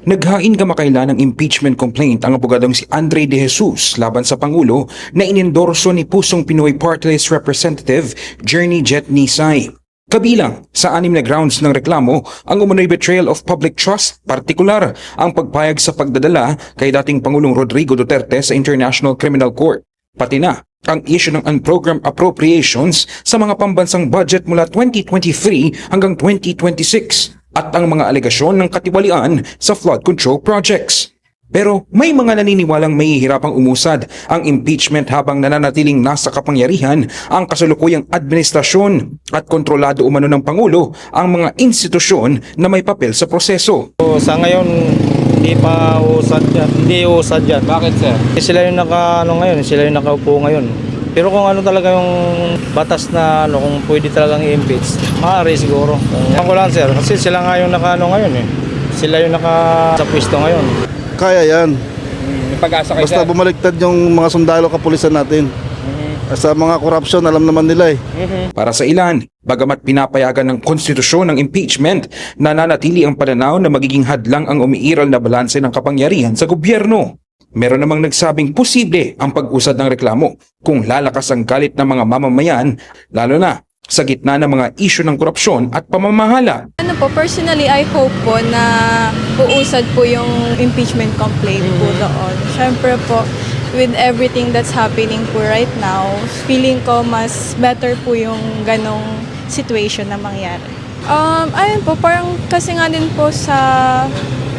Naghain kamakailan ng impeachment complaint ang abogadong si Andre De Jesus laban sa Pangulo na inendorso ni Pusong Pinoy Party List Representative Journey Jet Nisay. Kabilang sa 6 na grounds ng reklamo ang umunoy betrayal of public trust, partikular ang pagpayag sa pagdadala kay dating Pangulong Rodrigo Duterte sa International Criminal Court, pati na ang issue ng unprogrammed appropriations sa mga pambansang budget mula 2023 hanggang 2026 at ang mga alegasyon ng katiwalian sa flood control projects. Pero may mga naniniwalang mahihirapang umusad ang impeachment habang nananatiling nasa kapangyarihan ang kasalukuyang administrasyon at kontrolado umano ng Pangulo ang mga institusyon na may papel sa proseso. Sa ngayon, hindi pa usad yan. Hindi usad yan. Bakit, sir? Sila yung sila yung nakaupo ngayon. Pero kung ano talaga yung batas na kung pwede talagang i-impeach, maaari siguro. Kung lang, sir, kasi sila nga yung ngayon eh. Sila yung sa pwesto ngayon. Kaya yan. May pag-asa kayo, Basta sir? bumaliktad yung mga sundalo kapulisan natin. Sa mga korupsyon, alam naman nila eh. Para sa ilan, bagamat pinapayagan ng konstitusyon ng impeachment, nananatili ang pananaw na magiging hadlang ang umiiral na balanse ng kapangyarihan sa gobyerno. Meron namang nagsabing posible ang pag-usad ng reklamo kung lalakas ang galit ng mga mamamayan, lalo na sa gitna ng mga isyu ng korupsyon at pamamahala. Personally, I hope po na uusad po yung impeachment complaint po doon. Siyempre po, with everything that's happening po right now, feeling ko mas better po yung ganong situation na mangyari. Ayun po, parang kasi nga din po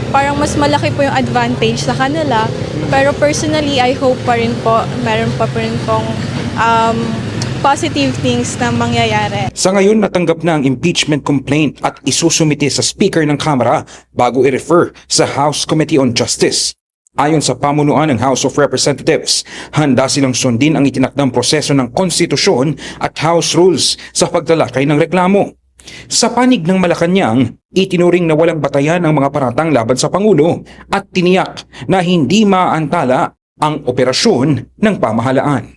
parang mas malaki po yung advantage sa kanila. Pero personally, I hope pa rin po, meron pa rin pong positive things na mangyayari. Sa ngayon, natanggap na ang impeachment complaint at isusumite sa Speaker ng Kamara bago i-refer sa House Committee on Justice. Ayon sa pamunuan ng House of Representatives, handa silang sundin ang itinakdang proseso ng konstitusyon at House rules sa pagtalakay ng reklamo. Sa panig ng Malacanang, itinuring na walang batayan ang mga paratang laban sa Pangulo at tiniyak na hindi maaantala ang operasyon ng pamahalaan.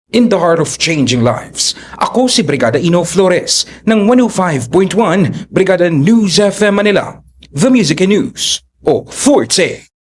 In the heart of changing lives, ako si Brigada Ino Flores ng 105.1 Brigada News FM Manila, The Music and News, o Forte.